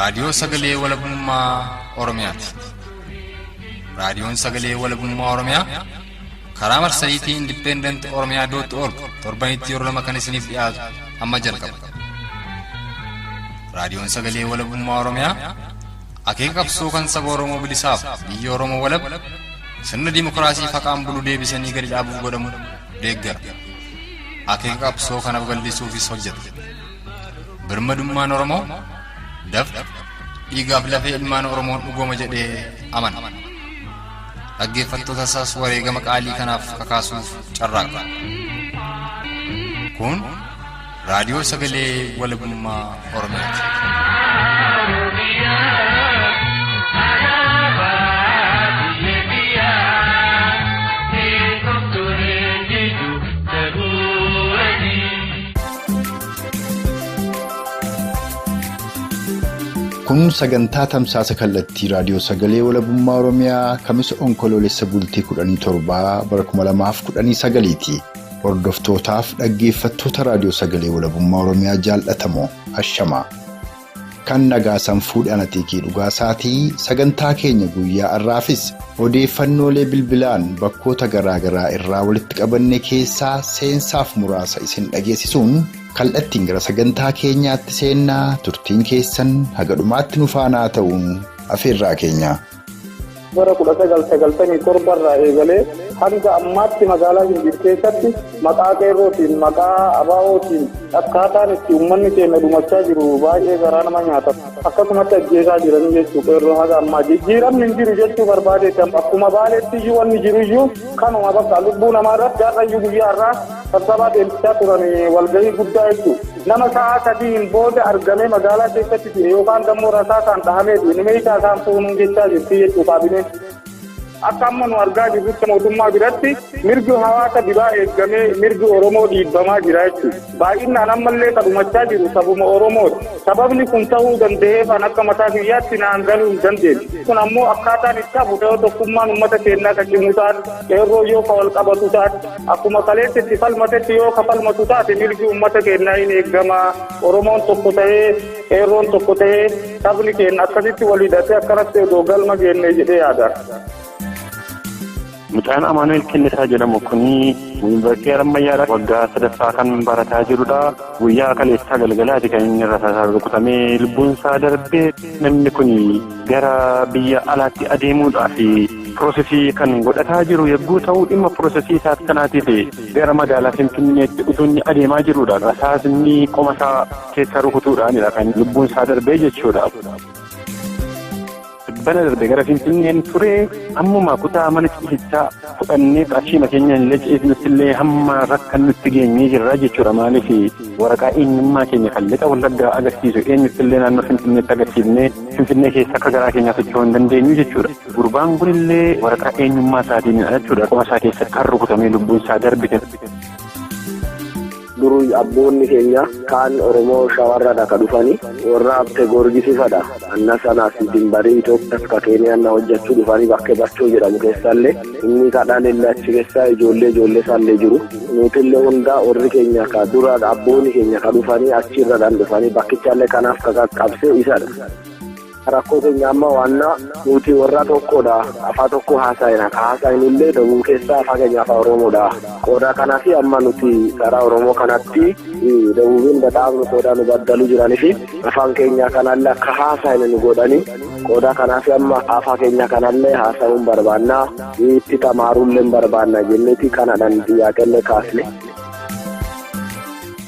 raadiyoo sagalee walabummaa Oromiyaati. Raadiyoon sagalee walabummaa Oromiyaa karaa marsariitii independent oromia.org torbanitti yeroo lama kan isiniif dhiyaatu amma jalqaba. Raadiyoon sagalee walabummaa Oromiyaa akeeka qabsoo kan saba Oromoo bilisaaf biyya Oromoo walab sirna dimokiraasii faqaan bulu deebisanii gadi dhaabuuf godhamu deeggara. Akeeka qabsoo kana babal'isuufis hojjeta. Birmadummaan Oromoo dafqa dhiigaaf lafee ilmaan Oromoon dhugooma jedhee amana. Dhaggeeffattoota isaas wareegama qaalii kanaaf kakaasuuf carraaqa. Kun raadiyoo sagalee walabummaa Oromiyaati. Kun sagantaa tamsaasa kallattii raadiyoo sagalee walabummaa Oromiyaa kamisa onkoloolessa bultii 17 bara 2019ti. Hordoftootaaf dhaggeeffattoota raadiyoo sagalee walabummaa Oromiyaa jaallatamoo ashama. Kan nagaasan fuudhaan atiikii dhugaasaatii sagantaa keenya guyyaa har'aafis odeeffannoolee bilbilaan bakkoota garaagaraa irraa walitti qabanne keessaa seensaaf muraasa isin dhageessisuun kallattiin gara sagantaa keenyaatti seennaa turtiin keessan haga dhumaatti nu faanaa ta'uun afeerraa keenya. Bara 1997 irraa eegalee hanga ammaatti magaalaa Gimbii keessatti maqaa qeerrootiin maqaa abaa'ootiin akkaataan itti uummanni keenya dhumachaa jiru baay'ee garaa nama nyaata. Akkasumatti ajjeesaa jiran jechuudha qeerroo haga ammaa jijjiiramni hin jiru jechuu barbaadeetan akkuma baaleetti iyyuu wanni jiru iyyuu kanuma bakka lubbuu namaa irratti har'ayyuu guyyaa irraa sassabaa deemsisaa turan walgahii guddaa jechuudha. Nama sa'a sadiin booda argamee magaalaa keessatti yookaan dammoo rasaa kan dhahamee meeshaa isaan fuunuun jechaa jirti jechuudha kaabineen. Akka amma nu argaa jirrutti mootummaa biratti mirgi hawaasa biraa eeggamee mirgi Oromoo dhiibbamaa jira jechuudha. Baay'inaan ammallee kadhumachaa jiru sabuma Oromooti. Sababni kun ta'uu danda'eef akka mataa kiyyaatti naan galuu hin dandeenye. Kun ammoo akkaataan itti hafu ta'uu tokkummaan uummata keenyaa kan cimu taate qeerroo yoo ka wal qabatu taate akkuma kaleetti itti falmatetti yoo ka falmatu taate mirgi uummata keenyaa hin eeggamaa. Oromoon tokko ta'ee qeerroon tokko ta'ee sabni keenya akkasitti walii hidhatee akkanatti odoo galma geenne jedhee yaada. Mucaan Amaanu'eel Kennisaa jedhamu kuni yuunivarsiitii Harammayyaadhaa waggaa 3ffaa kan barataa jirudha. Guyyaa kaleessaa galgalaati kan inni rasaasaan rukutamee lubbuun isaa darbee namni kuni gara biyya alaatti adeemuudhaaf piroosesii kan godhataa jiru yogguu ta'u dhimma piroosesii isaa kanaatiif gara magaalaa Finfinneetti utuu inni adeemaa jirudha. Rasaasni qoma isaa keessa rukutuudhaanidha kan lubbuun isaa darbee jechuudha. Bana darbe gara Finfinneen ture ammuma kutaa mana ciisichaa fudhannee qarshiima keenya illee ciisnutti illee hamma rakkan nutti geenyee jirra jechuudha. Maaliif waraqaa eenyummaa keenya kan lixa wallaggaa agarsiisu eenyutti illee naannoo Finfinneetti agarsiifnee Finfinnee keessa akka garaa keenyaa socho'uu hin dandeenyu jechuudha. Gurbaan kun illee waraqaa eenyummaa isaatiin jechuudha qoma isaa keessatti kan rukutamee lubbuun isaa darbite. Duruu abboonni keenya kaan Oromoo shawarradha ka dhufanii warra abte gorgisiifadha. Anna sanaas dimbarii Itoophiyaas ka Keeniyaan hojjechuu dhufanii bakkee Bachoo jedhamu keessallee inni kadhaan illee achi keessaa ijoollee isaallee jiru. Nutillee hundaa warri keenya ka duraadha abboonni keenya ka dhufanii achirradhaan dhufanii bakkichallee kanaaf ka qaqqabsee isadha. Rakkoo keenya amma waanna nuti warra tokkodha afaa tokko haasa'ina ka haasa'inillee dabuu keessaa afaa keenya afaa Oromoodha. Qoodaa kanaafi amma nuti karaa Oromoo kanatti dabuubiin badhaaf qoodaa nu baddaluu jiranii fi afaan keenya kanallee akka haasa'ina nu godhanii qoodaa kanaafi amma afaa keenya kanallee haasa'uun barbaannaa itti tamaaruullee barbaanna jenneeti kanadhaan xiyyaaqellee kaasne.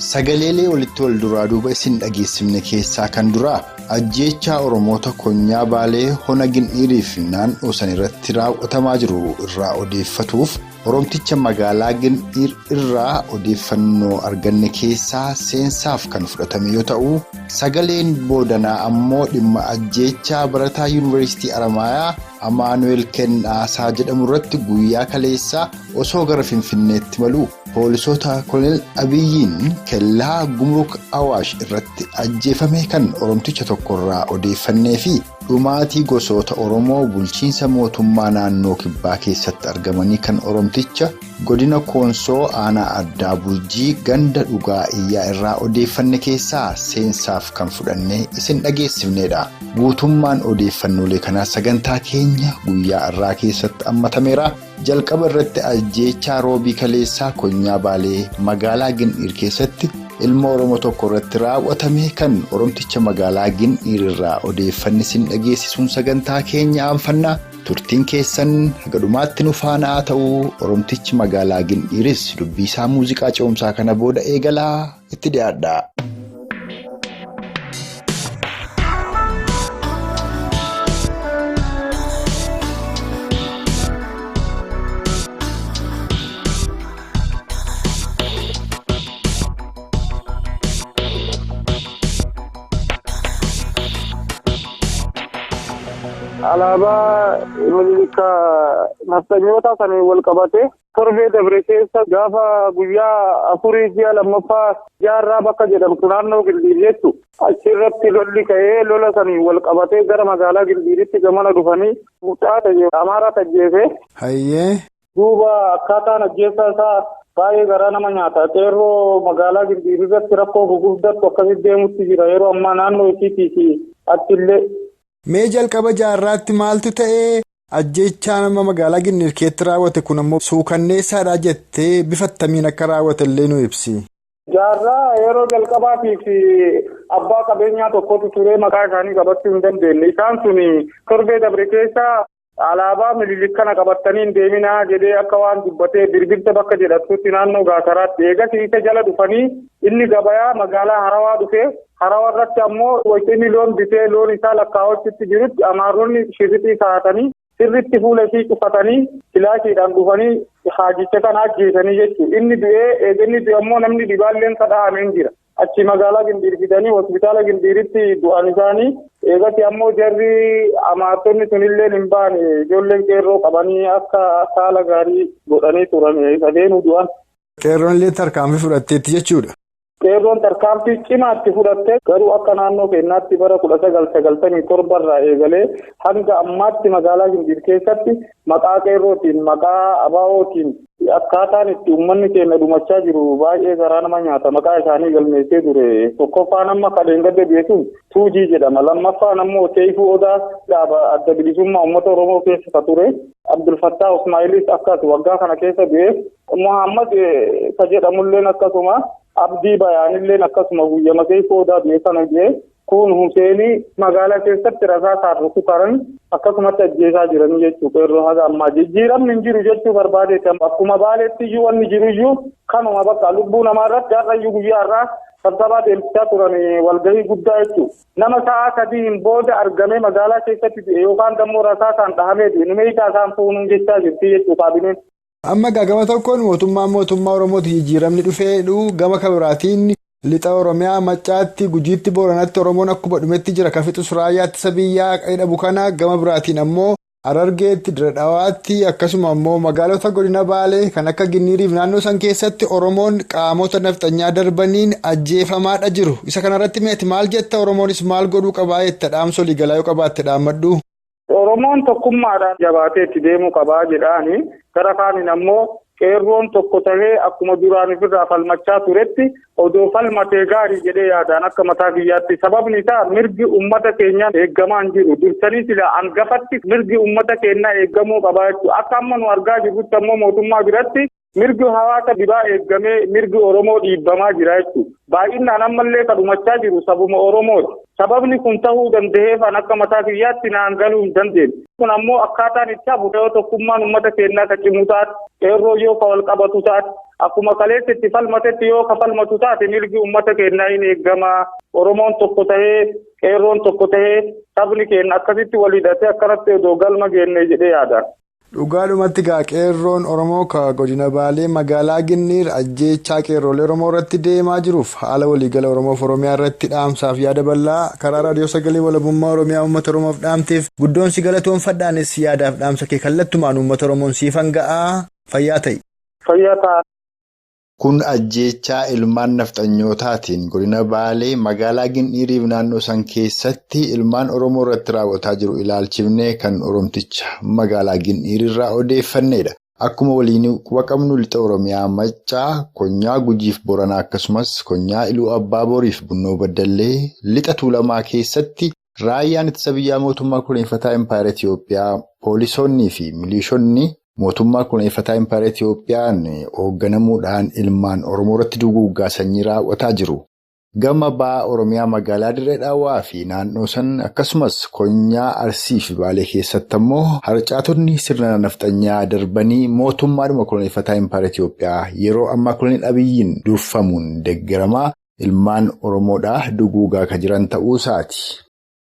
Sagaleelee walitti wal duraa duuba isin dhageessifne keessaa kan duraa ajjeechaa Oromoota konyaa Baalee hona Gindhiirii fi naannoo san irratti raawwatamaa jiru irraa odeeffatuuf Oromticha magaalaa Gindhiir irraa odeeffannoo arganne keessaa seensaaf kan fudhatame yoo ta'u sagaleen boodanaa ammoo dhimma ajjeechaa barataa yuunivarsiitii Harammayyaa Amaanu'eel Kennisaa jedhamu irratti guyyaa kaleessaa osoo gara Finfinneetti maluu poolisoota Koloneel Abiyyiin kellaa Gumruk Awaash irratti ajjeefame kan Oromticha tokkorraa odeeffannee fi dhumaatii gosoota Oromoo bulchiinsa mootummaa naannoo kibbaa keessatti argamanii kan Oromticha godina Koonsoo aanaa addaa Burjii ganda dhugaa iyyaa irraa odeeffanne keessaa seensaaf kan fudhanne isin dhageessifnedha. Guutummaan odeeffannoolee kanaa sagantaa keenya guyyaa irraa keessatti hammatameera. Jalqaba irratti ajjeechaa roobii kaleessaa konyaa Baalee magaalaa Gindiir keessatti ilma Oromoo tokko irratti raawwatame kan Oromticha magaalaa Gindiir irraa odeeffanne isin dhageessisuun sagantaa keenya aanfannaa. Turtiin keessan haga dhumaatti nu faana ta'uu Oromtichi magaalaa Gindiiris dubbisaa muuziqaa ce'umsaa kana booda eegalaa itti dhiyaadha. Alaabaa Miliika naftanyoota sanii wal qabate torbee dabre keessa gaafa guyyaa afurii ji'a lammaffaa jaarraa bakka jedhamtu naannoo Gindiir jettu achirratti lolli ka'ee lola sanii wal qabatee gara magaalaa Gindiiritti gamana dhufanii mucaa ta'e Amaaraa tajjeese. Hayyee. Duuba akkaataan ajjeessaa isaa baay'ee garaa nama nyaata. Qeerroo magaalaa Gindiir irratti rakkoo gurguddaatu akkasitti deemutti jira yeroo ammaa naannoo isiitii achillee. Mee jalqaba jaarraatti maaltu ta'ee ajjeechaa nama magaalaa Gindiir keessatti raawwate kun ammoo suukanneessaadha jettee bifattamiin akka raawwate illee nu ibsi. Jaarraa yeroo jalqabaatiif abbaa qabeenyaa tokkotu turee maqaa isaanii qabachuu hin dandeenye. Isaan sun torbee dabre keessa alaabaa Miliika kana qabatanii hin deeminaa jedhee akka waan dubbatee birbirta bakka jedhamtutti naannoo Gaasaraatti eegas isa jala dhufanii inni gabayaa magaalaa Harawaa dhufee. Harawaa irratti ammoo wayitanii loon bitee loon isaa lakkaa'achitti jirutti Amaaronni shirritii kaa'atanii sirritti fuula ishii cufatanii filaashiidhaan dhufanii haajicha kana ajjeesanii jechuudha. Inni du'e ammoo namni dhibaalleen kadha'ameen jira. Achi magaalaa Gindiir fidanii hospitaala Gindiiritti du'an isaanii eegatti ammoo jarri amaartonni sunillee hin baane ijoolleen qeerroo qabanii akka saala gaarii godhanii turan sadeenuu du'an. Qeerroon illee tarkaanfii fudhatteetti jechuudha. Qeerroon tarkaanfii cimaatti fudhattee garuu akka naannoo keenyaatti bara 1997 irraa eegalee hanga ammaatti magaalaa Gindiir keessatti maqaa qeerrootiin maqaa abaa'ootiin akkaataan itti uummanni keenya dhumachaa jiru baay'ee garaa nama nyaata. Maqaa isaanii galmeessee ture. Tokkoffaan amma kadheen gadda beekuun Tuujii jedhama. Lammaffaan ammoo Seeyfuu Odaa dhaaba adda bilisummaa uummata Oromoo keessa ture. Abdulfattaa Usmaa'ilis akkas waggaa kana keessa du'e. Muhammad ka jedhamulleen akkasuma. Abdii Bayaanilleen akkasuma guyyama Seeyfuu Odaa beekana jee kun Huseenii magaalaa keessatti rasaasaan rukutaran akkasumatti ajjeesaa jiranii jechuudha. Qeerroo haga ammaa jijjiiramni hin jiru jechuu barbaadeetti akkuma Baaleetti iyyuu wanni jiru iyyuu kanuma bakka lubbuu namaa irratti har'ayyuu guyyaa irraa sabsabaa deemsisaa turan walgahii guddaa jechuudha. Nama sa'a sadiin booda argamee magaalaa keessatti yookaan dammoo rasaasaan dhahamee dhumee isaan fuunuun jechaa jirti jechuudha kaabineen. Amma gama tokkoon mootummaa Oromooti jijjiiramni dhufeedhu gama kabiraatiin lixa Oromiyaa Maccaatti Gujiitti Booranatti Oromoon akkuma dhumetti jira kafixus raayyaatti isa biyyaa qaydhabu kana gama biraatiin ammoo Harargeetti Diradhawaatti akkasuma ammoo magaalota godina Baalee kan akka Gindiiriif naannoo san keessatti Oromoon qaamota nafxanyaa darbaniin ajjeefamaadha jiru. Isa kanarratti meeti maal jetta Oromoonis maal godhuu qabaa jetta dhaamsa waliigalaa yoo qabaatte dhaammadhu. Oromoon tokkummaadhaan jabaatee itti deemuu qabaa jedhaani gara kaaniin ammoo qeerroon tokko tahee akkuma duraan ofirraa falmachaa turetti odoo falmatee gaarii jedhee yaadaan akka mataa biyyaatti sababni isaa mirgi uummata keenyaa eeggamaa hin jiru dursanii sila hangafatti mirgi uummata keenyaa eeggamuu qabaa jechuudha. Akka amma nu argaa jirrutti ammoo mootummaa biratti mirgi hawaasa dhibaa eeggamee mirgi Oromoo dhiibbamaa jira jechuudha. Baay'inaan ammallee kadhumachaa jiru sabuma Oromooti. Sababni kun ta'uu danda'eef akka mataa biyyaatti naan galuu hin dandeenye. Kun ammoo akkaataan itti hafu yoo tokkummaan uummata keenyaa ka cimu taate qeerroo yoo ka wal qabatu taate akkuma kaleessa itti falmatetti yoo ka falmatu taate mirgi uummata keenyaa hin eeggamaa. Oromoon tokko tahee qeerroon tokko tahee sabni keenya akkasitti wal hidhatee akkanatti odoo galma geenne jedhee yaada. Dhugaadhumatti qeerroon Oromoo ka godina Baalee magaalaa Gindiir ajjeechaa qeerroolee Oromoo irratti deemaa jiruuf haala waliigala Oromoof Oromiyaa irratti dhaamsaaf yaada bal'aa karaa raadiyoo sagalee walabummaa Oromiyaa uummata Oromoof dhaamteef guddoon si galatoonfadhaanis yaadaaf dhaamsa kee kallattumaan uummata Oromoon siifan ga'aa fayyaa ta'i. Kun ajjeechaa ilmaan nafxanyootaatiin godina Baalee magaalaa Gindhiiriif naannoo san keessatti ilmaan Oromoo irratti raawwataa jiru ilaalchifnee kan Oromticha magaalaa Gindhiirirraa odeeffannedha. Akkuma waliin quba qabnu lixa Oromiyaa Maccaa, Konyaa Gujiif Boranaa akkasumas Konyaa Iluu Abbaa Boriif Bunnoo Baddallee lixa Tuulamaa keessatti raayyaan ittisa biyyaa mootummaa koloneeffataa Impaayera Itiyoophiyaa poolisoonnii fi milishoonni mootummaa koloneeffataa Impaayera Itiyoophiyaan hoogganamuudhaan ilmaan Oromoo irratti duguuggaa sanyii raawwataa jiru. Gama ba'a Oromiyaa magaalaa Dirree Dhawaa fi naannoo san akkasumas Konyaa Arsii fi Baalee keessatti ammoo harcaatonni sirna nafxanyaa darbanii mootummaadhuma koloneeffataa Impaayera Itiyoophiyaa yeroo ammaa koloneel Abiyyiin durfamuun deeggaramaa ilmaan Oromoodhaa duguugaa kan jiran ta'uu isaati.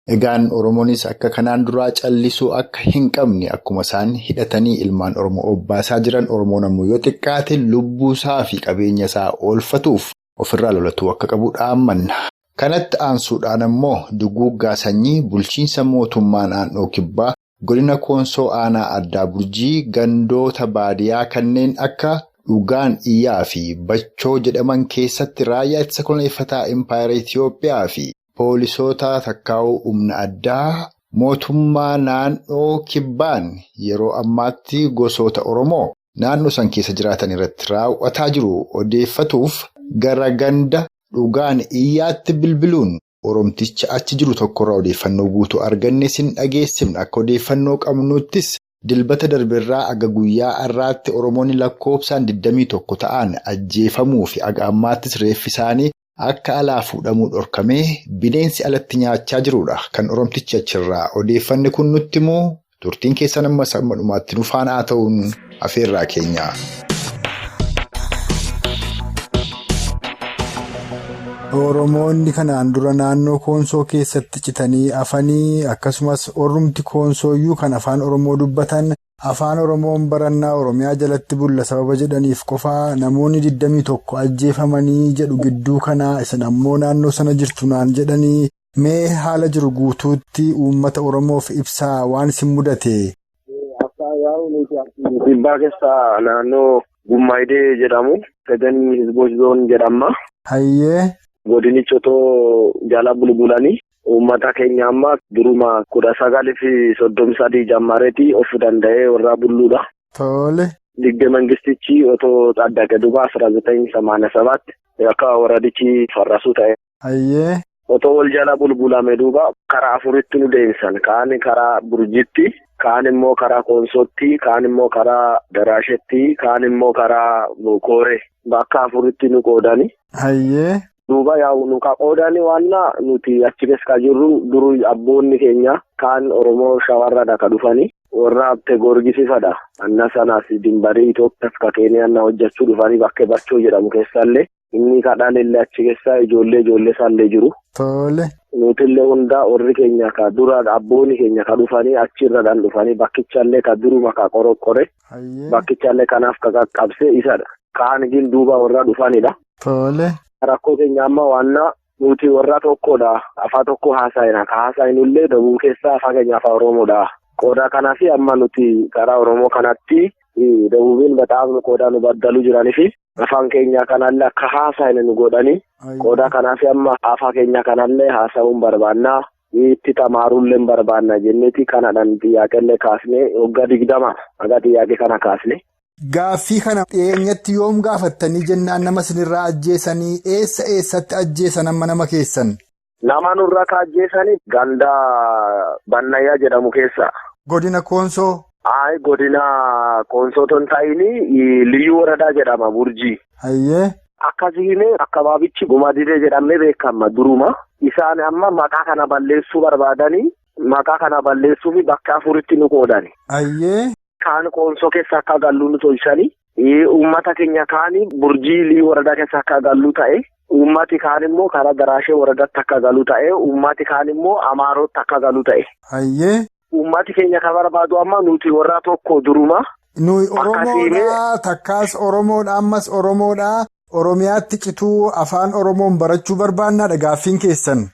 Egaan Oromoonis akka kanaan duraa callisuu akka hin qabne akkuma isaan hidhatanii ilmaan Oromoo obbaasaa jiran Oromoon ammoo yoo xiqqaate lubbuusaa fi qabeenya isaa oolfatuuf ofirraa lolatuu akka qabu dhaammanna. Kanatti aansuudhaan ammoo duguuggaa sanyii bulchiinsa mootummaa naannoo kibbaa godina Koonsoo aanaa addaa Burjii gandoota baadiyaa kanneen akka Dhugaan Iyyaa fi Bachoo jedhaman keessatti raayyaa ittisa koloneeffataa Impaayera Itiyoophiyaa fi poolisoota takkaa'uu humna addaa mootummaa naannoo kibbaan yeroo ammaatti gosoota Oromoo naannoo san keessa jiraatan irratti raawwataa jiru odeeffatuuf gara ganda Dhugaan Iyyaatti bilbiluun Oromticha achi jiru tokkorraa odeeffannoo guutuu arganne sin dhageessifna. Akka odeeffannoo qabnuttis dilbata darbeerraa aga guyyaa har'aatti Oromoonni lakkoofsaan 21 ta'an ajjeefamuu fi aga ammaattis reeffi isaanii akka alaa fuudhamuu dhorkamee bineensi alatti nyaachaa jirudha. Kan Oromtichi achirraa odeeffanne kun nutti immoo turtiin keessan amma dhumaatti nu faana haa ta'uun afeerraa keenya. Oromoonni kanaan dura naannoo Koonsoo keessatti citanii afanii akkasumas orrumti Koonsooyyuu kan afaan Oromoo dubbatan afaan Oromoon barannaa Oromiyaa jalatti bulla sababa jedhaniif qofaa namoonni 21 ajjeefamanii jedhu gidduu kanaa isin ammoo naannoo sana jirtu naan jedhanii mee haala jiru guutuutti uummata Oromoof ibsaa waan isin mudate. Dhibbaa keessaa naannoo Gummaayidee jedhamu Saganii Hizboos Zoon jedhama. Hayyee. Godinichi otoo jala bulbulanii uummata keenya amma duruma 1933 jammareetii of danda'ee warra bulluudha. Tole. Digde mangistichi otoo xaddaqe duba 1987 akka waradichi farrasuu ta'e. Hayyee. Otoo wal jala bulbulame duuba karaa afuritti nu deemsan. Kaan karaa Burjitti, kaan immoo karaa Koonsootti, kaan immoo karaa Daraashetti, kaan immoo karaa Kooree. Bakka afuritti nu qoodani. Hayyee. Duuba yaa'u nu qoodani waanna nuti achi keessa jirru duru abboonni keenya kaan Oromoo shawarradha ka dhufanii warra abte gorgisiifadha. Anna sanaas dimbarii Itoophiyaas ka Keeniyaan hojjechuu dhufanii bakkee Bachoo jedhamu keessallee inni kadhaan illee achi keessa ijoollee isaallee jiru. Tole. Nutillee hundaa warri keenya ka dura abboonni keenya ka dhufanii achirradhaan dhufanii bakkichallee ka duruma ka qoroqqore bakkichallee kanaaf ka qaqqabse isadha. Kaan gin duuba warra dhufanidha. Tole. Rakkoo keenya amma waanna nuti warra tokkodha. Afaan tokko haasa'ina. Ka haasa'inullee dabuu keessaa afaan keenya afaan Oromoodha. Qoodaa kanaaf amma nuti karaa Oromoo kanatti dabuubiin bataafnu qoodaa nu baddalu jiraniifi afaan keenya kanallee akka haasa'ina nu godhanii qoodaa kanaaf amma afaan keenya kanallee haasa'uun barbaannaa itti tamaaruullee barbaannaa jenneeti kanadhaan xiyyaaqellee kaasnee waggaa 20 aga xiyyaaqee kana kaasne. Gaaffii kana dhiyeenyatti yoom gaafattanii jennaan nama sinirraa ajjeesanii eessatti ajjeesan amma nama keessan? Nama nurraa ka ajjeesanii ganda Bannayyaa jedhamu keessa. Godina Koonsoo? Godina Koonsoo ton ta'ini Liyyuu Waradaa jedhama Burjii. Hayyee. Akkasiin akkabaabichi Gumadidee jedhamee beekama duruma. Isaan amma maqaa kana balleessuu barbaadanii maqaa kana balleessuufi bakka afuritti nu qoodani. Hayyee. Kaan Koonsoo keessa akka galluu nu tolchanii uummata keenya kaanii Burjii Liyyuu Waradaa keessa akka galluu ta'e uummati kaan immoo karaa Daraashee Waradaatti akka galuu ta'e uummati kaan immoo Amaarootti akka galuu ta'e. Hayyee. Uummati keenya kan barbaadu amma nuti warra tokko duruma. Nuyi Oromoodhaa takkaas Oromoodhaa ammas Oromoodhaa Oromiyaatti cituu afaan Oromoon barachuu barbaannaadha gaaffiin keessan.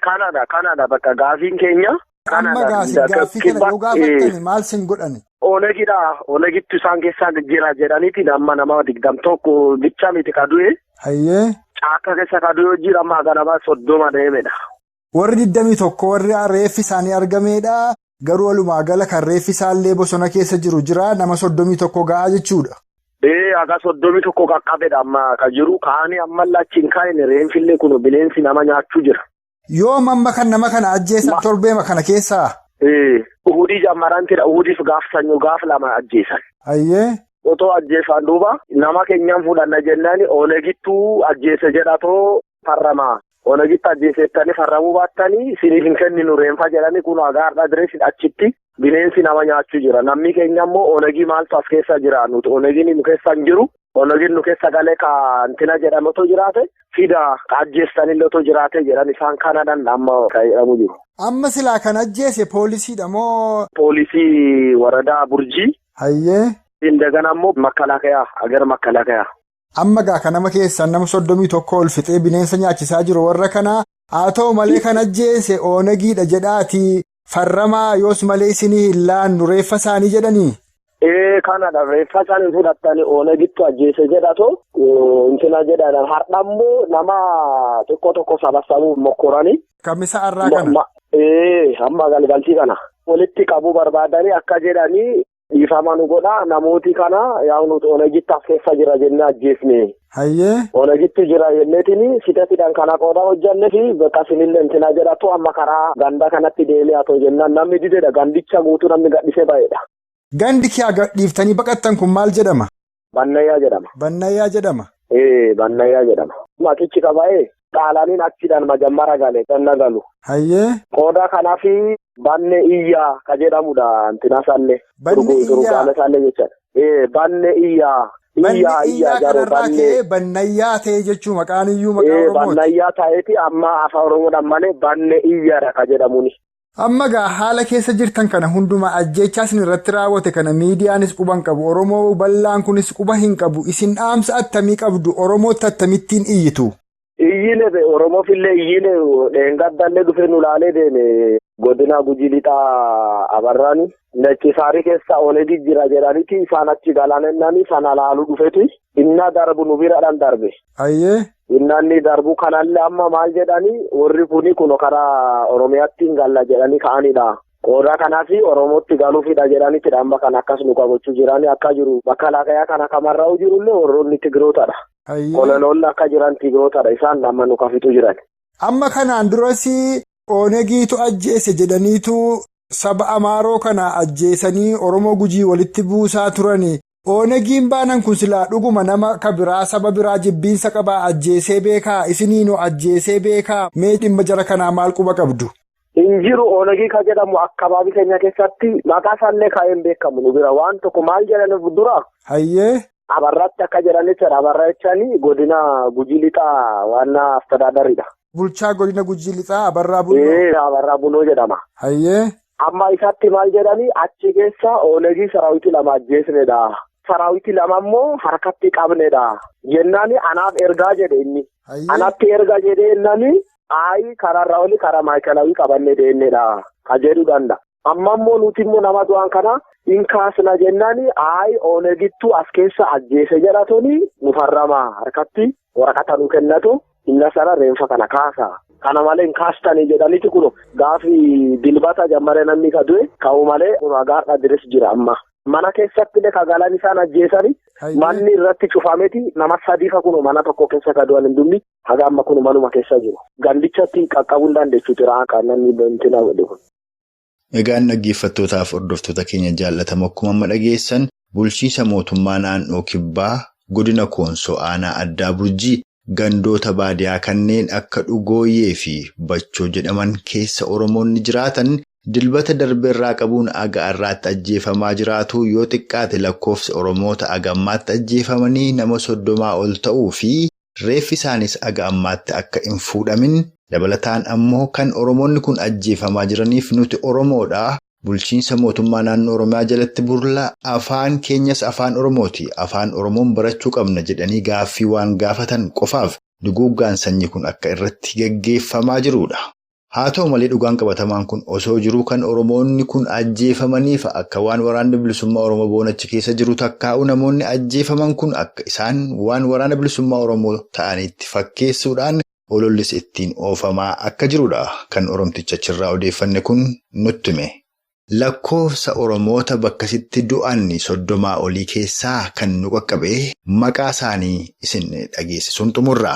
Kanadha bakka gaaffiin keenya. Amma gaaffii kana yoo gaafattani maal sin godhani? Oonegidha. Oonegittu isaan keessaa jira jedhaniiti nama 21 bicha miti kadu'e. Hayyee. Caakka keessa kadu'e jira amma ganama 30 deemedha. Warri 21 warri reeffi isaanii argameedha. Garuu walumaa gala kan reeffi isaallee bosona keessa jiru jira nama 31 gahaa jechuudha. Aga 31 qaqqabeedha amma kan jiru kaanii amma lachiin kaa'ine reenfillee kun bineensi nama nyaachuu jira. Yoo amma kan nama kana ajjeesan torbeema kana keessaa? Uhudii jammarantidha. Uhudiif gaaf sanyuu gaaf lama ajjeesan. Hayyee. Otoo ajjeesaan duuba nama keenyaan fudhanna jennaan oonegittuu ajjeese jedhatoo farramaa. Oonegittu ajjeesettanii farramuu baattanii isiniif hin kenninu reenfa jedhanii kun agaarra direessi achitti bineensi nama nyaachuu jira. Namni keenya immoo oonegii maaltu as keessa jira nuti oonegiin nu keessa hin jiru. Oonegiin nu keessa galee kaantina jedhamu otoo jiraate fida ajjeessanillee otoo jiraate jedhan isaan kanadhaan amma jedhamu jiru. Amma silaa kan ajjeese poolisiidha moo? Poolisii waradaa Burjii. Hayyee. Indagana immoo makkalaakayaa agar makkalaakayaa. Amma gaa nama keessaan nama 31 ol fixee bineensa nyaachisaa jiru warra kanaa haa ta'u malee kan ajjeese oonegiidha jedhaati farramaa yoos malee isinii hin laannu reeffa isaanii jedhanii. Kanadha reeffa isaanii fudhattanii oonegittu ajjeese jedhatoo intina jedhan hardhammoo nama tokko sabasabuuf mokkoranii. Kamisa irraa kana. Amma galgaltii kana walitti qabuu barbaadanii akka jedhanii. Dhiifama nu godha namooti kana yaa nuti oonegitti as keessa jira jennee ajjeesne. Hayyee. Oonegitti jira jenneetini fidatiidhaan kana qooda hojjannee fi bakka sinillee intina jedhatu amma karaa ganda kanatti deelee haa ta'u jennaan namni dideedha gandicha guutuu namni gadhisee baay'eedha. Gandi kee dhiiftanii baqattan kun maal jedhama? Bannayyaa jedhama. Bannayyaa jedhama. Bannayyaa jedhama. Maqichi qabaa'ee qaalaaniin achiidhaan majammara galee ganna galu. Hayyee. Qooda kanaafi. Banne iyyaa ka jedhamudha antina sallee. Banne iyyaa. Banne iyyaa. Iyyaa kanarraa ka'ee bannayyaa ta'e jechuun maqaan iyyuu maqaa Oromooti. Bannayyaa ta'eeti amma afaan Oromoodhaan malee banne iyyaadha ka jedhamuni. Amma gaa haala keessa jirtan kana hundumaa ajjechaa isin irratti raawwate kana miidiyaanis quba hin qabu Oromoo bal'aan kunis quba hin qabu isin dhaamsa attamii qabdu Oromootti attamittiin iyyitu. Iyyine Oromoof illee iyyine dheengaddallee dhufee nu laalee deeme. Godina Gujii lixaa abarraani Naccifaarii keessa oonegii jira jedhaniiti isaan achi galaanennanii sana laaluu dhufeeti inna darbu nu biraadhaan darbe. Hayyee. Innanni darbu kanallee amma maal jedhanii warri kuni kun karaa Oromiyaatti hin galla jedhanii ka'anidha. Qooda kanaafi Oromootti galuufidha jedhaniiti amma kan akkas nu qabachuu jirani akka jiru bakka laaqayaa kana kamarraa'u jirullee warroonni Tigirootadha. Hayyee. Kololoonni akka jiran Tigirootadha isaan amma nu kafitu jiran. Amma kanaan duras. Oonegiitu ajjeese jedhaniitu saba Amaaroo kana ajjeesanii Oromoo Gujii walitti buusaa turani. Oonegiin baanan kun silaa dhuguma nama kabiraa saba biraa jibbiinsa qabaa ajjeesee beekaa isiniinoo ajjeesee beekaa mee dhimma jara kanaa maal quba qabdu? Hin jiru oonegii ka jedhamu akkabaabii keenya keessatti maqaa isaallee kaa'een beekamu nu bira waan tokko maal jedhaniif dura. Hayyee. Abarratti akka jedhanitti abarraa jechanii godina Gujii lixaa waannaa astadaadaridha. Bulchaa godina Gujii lixaa Abarraa Bunoo. Abarraa Bunoo jedhama. Hayyee. Amma isatti maal jedhanii achi keessa oonegii saraawwitii lama ajjeesnedha. Saraawwitii lama immoo harkatti qabnedha. Jennaani anaaf ergaa jedhe inni. Anatti erga jedhee innani karaarraa oli karaa maayikalawii qabannee deemnedha. Ka jedhu danda'a. Amma immoo nuti immoo nama du'an kana hin kaasna jennaani oonegittuu as keessa ajjeese jedhatoni nu farrama harkatti waraqata nu kennatu. Inna sana reenfa kana kaasa. Kana malee hin kaastanii jedhaniiti kun gaafi dilbata jammaree namni ka du'e ka'u malee kun agaarra direes jira amma. Mana keessatti illee ka galan isaan ajjeesanii manni irratti cufameeti nama sadiifa kun mana tokko keessa ka du'an hin dumni haga amma kun manuma keessa jiru. Gandichatti qaqqabuu hin dandeechuuti raaqa namni bantina godhe kun. Egaan dhaggeeffattootaaf hordoftoota keenya jaallatamu akkuma amma dhageessan bulchiinsa mootummaa naannoo kibbaa godina Koonsoo aanaa addaa Burjii. Gandoota baadiyaa kanneen akka Dhugooyyee fi Bachoo jedhaman keessa Oromoonni jiraatan dilbata darbeerraa qabuun aga irraatti ajjeefamaa jiraatu yoo xiqqaate lakkoofsa Oromoota aga ammaatti ajjeefamanii nama 30 ol ta'uu fi reeffi isaanis aga ammaatti akka hin fuudhamin dabalataan ammoo kan Oromoonni kun ajjeefamaa jiraniif nuti Oromoodha. Bulchiinsa mootummaa naannoo Oromiyaa jalatti burla afaan keenyas afaan Oromooti. Afaan Oromoon barachuu qabna jedhanii gaaffii waan gaafatan qofaaf duguuggaan sanyii kun akka irratti gaggeeffamaa jirudha. Haa ta'u malee dhugaan qabatamaan kun osoo jiruu kan Oromoonni kun ajjeefamaniif akka waan waraanni bilisummaa Oromoo boonachi keessa jiru takkaa'u namoonni ajjeefaman kun akka isaan waan waraana bilisummaa Oromoo ta'anitti fakkeessuudhaan olollis ittiin oofamaa akka jirudha kan Oromticha achirraa odeeffanne kun nutti hime. Lakkoofsa Oromoota bakkasitti du'an 30 olii keessaa kan nu qaqqabe maqaa isaanii isin dhageessisuun xumurra.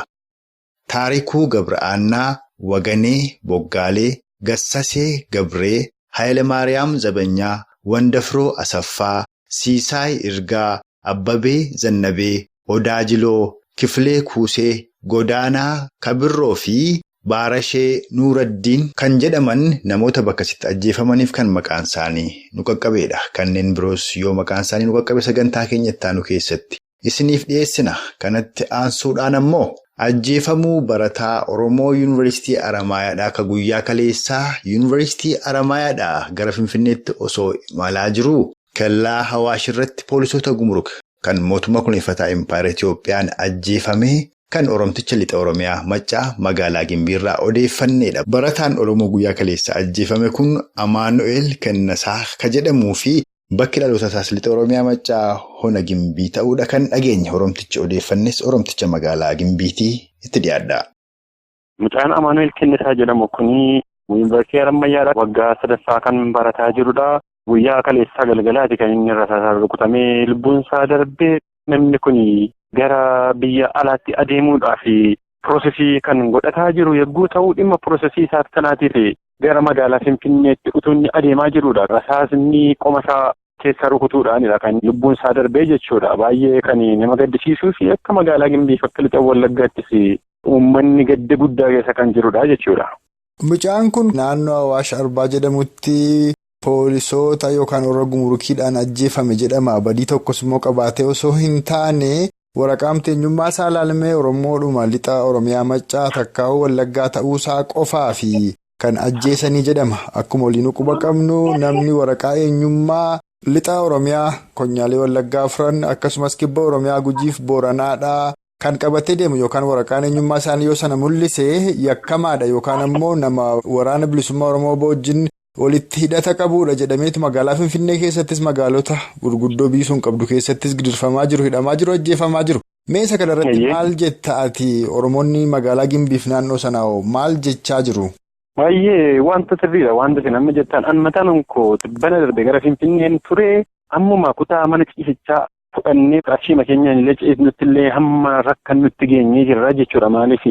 Taarikuu Gabra'aannaa, Waganee Boggaalee, Gassasee Gabree, Hayilemaariyaam Zabanyaa, Wandafroo Asaffaa, Siisaay Irgaa, Abbabee Zannabee, Odaajiloo, Kifilee Kuusee, Godaanaa Kabirroo fi Baarashee Nuuraddiin kan jedhaman namoota bakkasitti ajjeefamaniif kan maqaan isaanii nu qaqqabeedha. Kanneen biroos yoo maqaan isaanii nu qaqqabe sagantaa keenya itti aanu keessatti isiniif dhiyeessina. Kanatti aansuudhaan ammoo ajjeefamuu barataa Oromoo Yuunivarsiitii Aramaayaadhaa ka guyyaa kaleessaa Yuunivarsiitii Aramaayaadhaa gara Finfinneetti osoo imalaa jiru kellaa Hawaash irratti poolisoota gumruk kan mootummaa kunuunfataa Impaayera Itiyoophiyaan ajjeefame kan Oromticha lixa Oromiyaa Maccaa magaalaa Gimbiirraa odeeffanneedha. Barataan Oromoo guyyaa kaleessaa ajjeefame kun Amaanu'eel Kennasaa ka jedhamuu fi bakki dhaloota isaas lixa Oromiyaa Maccaa hona Gimbii ta'uudha kan dhageenye. Oromtichi odeeffannes Oromticha magaalaa Gimbiitii itti dhiyaadha. Mucaan Amaanu'eel Kennasaa jedhamu kuni Yuunivarsiitii Arammayyaadhaa waggaa 3ffaa kan barataa jirudha. Guyyaa kaleessaa galgalaati kan inni rasaasaan rukutamee lubbuun isaa darbee. Namni kuni gara biyya alaatti adeemuudhaaf piroosesii kan godhataa jiru yogguu ta'u dhimma piroosesii isaa kanaatiif gara magaalaa Finfinneetti utuu inni adeemaa jirudha. Rasaasni qoma isaa keessa rukutuudhaanidha kan lubbuun isaa darbee jechuudha. Baay'ee kan nama gaddisiisuu fi akka magaalaa Gimbii fakka lixa Wallaggaattis uummanni gadda guddaa keessa kan jirudha jechuudha. Mucaan kun naannoo Awaash Arbaa jedhamutti poolisoota yookaan warra gumurukiidhaan ajjeefame jedhama. Badii tokkos immoo qabaatee osoo hin taane waraqaa eenyummaa isaa ilaalmee Oromoodhuma lixa Oromiyaa Maccaa takkaa'uu Wallaggaa ta'uusaa qofaa fi kan ajjeesanii jedhama. Akkuma waliin quba qabnu namni waraqaa eenyummaa lixa Oromiyaa konyaalee Wallaggaa furan akkasumas kibba Oromiyaa Gujiif Booranaadhaa kan qabatee deemu yookaan waraqaan eenyummaa isaanii yoo sana mul'ise yakkamaadha yookaan ammoo nama waraana bilisummaa Oromoo wajjin walitti hidhata qabuudha jedhameetu magaalaa Finfinnee keessattis magaalota gurguddoo biisuun qabdu keessattis gidirfamaa jiru, hidhamaa jiru, ajjeefamaa jiru. Meeshaa kanarratti maal jetta ati Oromoonni magaalaa Gimbiif naannoo sanaa maal jechaa jiru? Baay'ee wanta sirriidha. Wanta nama jettaan anmataan koo tibbana darbe gara Finfinneen ture ammuma kutaa mana ciisichaa fudhannee qarshii makeenyaan illee ciisnutti illee hamma rakkan nutti geenyee jirra jechuudha. Maaliif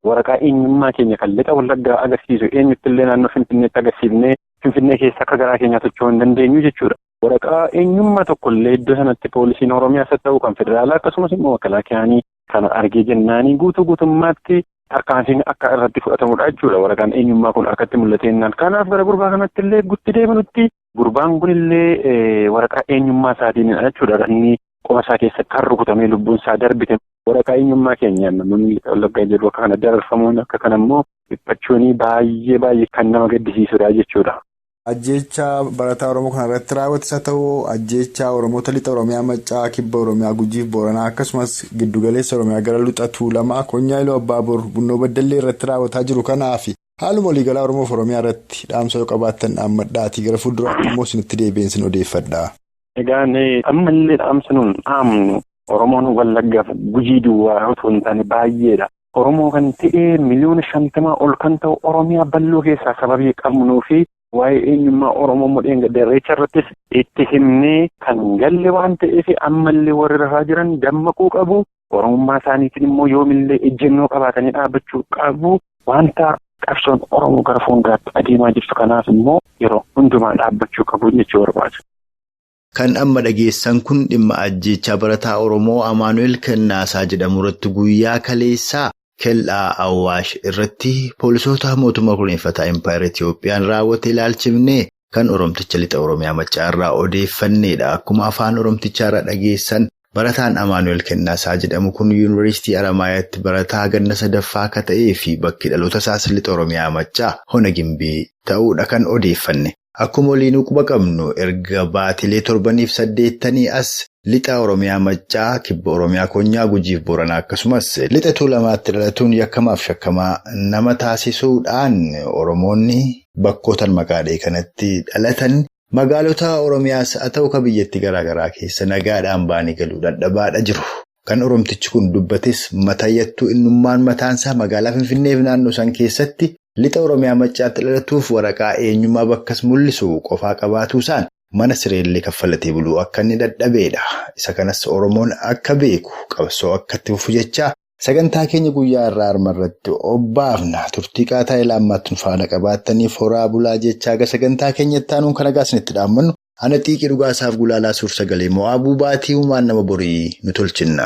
waraqaa eenyummaa keenya kan lixa Wallaggaa agarsiisu eenyutti illee naannoo Finfinneetti agarsiifnee Finfinnee keessa akka garaa keenyaa socho'uu hin dandeenyu jechuudha. Waraqaa eenyummaa tokkollee iddoo sanatti poolisiin Oromiyaas haa ta'u kan federaalaa akkasumas immoo makalaakaanii kana argee jennaanii guutummaatti tarkaanfiin akka irratti fudhatamudha jechuudha. Waraqaan eenyummaa kun harkatti mul'ateenyaan kanaaf gara gurbaa kanatti illee gutti deebinutti gurbaan kun illee waraqaa eenyummaa isaatiin jechuudha. Inni qoma isaa keessatti kan rukutamee lubbuun isaa darbite waraqaa eenyummaa keenyaan namoonni Wallaggaa jedhu akka kana dararfamuun akka kana immoo dhiphachuun baay'ee kan nama gaddisiisudha jechuudha. Ajjeechaa barataa Oromoo kana irratti raawwatis haa ta'u ajjeechaa Oromoota lixa Oromiyaa Maccaa kibba Oromiyaa Gujiif Booranaa akkasumas giddugaleessa Oromiyaa gara lixa Tuulamaa Konyaa Iluu Abbaabor Bunnoo Baddallee irratti raawwataa jiru kanaaf haaluma waliigalaa Oromoof Oromiyaa irratti dhaamsa yoo qabaattan dhaammadhaatii gara fuulduraatti immoo isinitti deebi'een odeeffadha. Egaan ammallee dhaamsa nuun dhaamnu Oromoon Wallaggaaf Gujii duwwaa otoo hin taane baay'eedha. Oromoo kan ta'e miliyoona 50 ol kan ta'u Oromiyaa bal'oo keessaa sababii qabnuu fi waa'ee eenyummaa Oromoo modheen gaddarreecha irrattis itti himnee kan galle waan ta'eef ammallee warri rafaa jiran dammaquu qabu. Oromummaa isaaniitiin immoo yoomillee ejjennoo qabaatanii dhaabbachuu qabu. Wanta qabsoon Oromoo gara fuulduraatti adeemaa jirtu kanaaf immoo yeroo hundumaa dhaabbachuu qabu jechuu barbaadu. Kan amma dhageessan kun dhimma ajjeechaa barataa Oromoo Amaanu'eel Kennasaa jedhamu irratti guyyaa kaleessaa kellaa Awwaash irratti poolisoota mootummaa kunuunfataa Impaayera Itiyoophiyaan raawwate ilaalchifnee kan Oromticha lixa Oromiyaa Maccaa irraa odeeffanneedha. Akkuma afaan Oromtichaa irraa dhageessan barataan Amaanu'eel Kennasaa jedhamu kun Yuunivarsiitii Aramaayaatti barataa ganna 3ffaa akka ta'ee fi bakki dhaloota isaas lixa Oromiyaa Maccaa hona Gimbii ta'uudha kan odeeffanne. Akkuma waliin quba qabnu erga baatilee 7 fi 8 as lixa Oromiyaa Maccaa, kibba Oromiyaa Konyaa, Gujiif Booranaa akkasumas lixa Tuulamaatti dhalatuun yakkamaaf shakkamaa nama taasisuudhaan Oromoonni bakkootan maqaadhee kanatti dhalatan magaalota Oromiyaas haa ta'u kan biyyattii garaagaraa keessa nagaadhaan baanii galuu dadhabaadha jiru. Kan Oromtichi kun dubbates matayyattuu innummaan mataansaa magaalaa Finfinnee fi naannoo san keessatti lixa Oromiyaa Maccaatti dhalatuuf waraqaa eenyummaa bakkas mul'isu qofaa qabaatuusaan mana sireellee kaffalatee buluu akka inni dadhabeedha. Isa kanas Oromoon akka beeku qabsoo akka itti fufu jechaa sagantaa keenya guyyaa irraa armarratti obbaafna turtii qaataa ilaammaatti faana qabaattaniif horaa bulaa jechaa aga sagantaa keenyatti aanuun kan agaasinitti dhaammannu ana xiiqii dhugaasaaf gulaalaa suur sagalee mo'aabuu baatii uumaan nama borii nu tolchinna.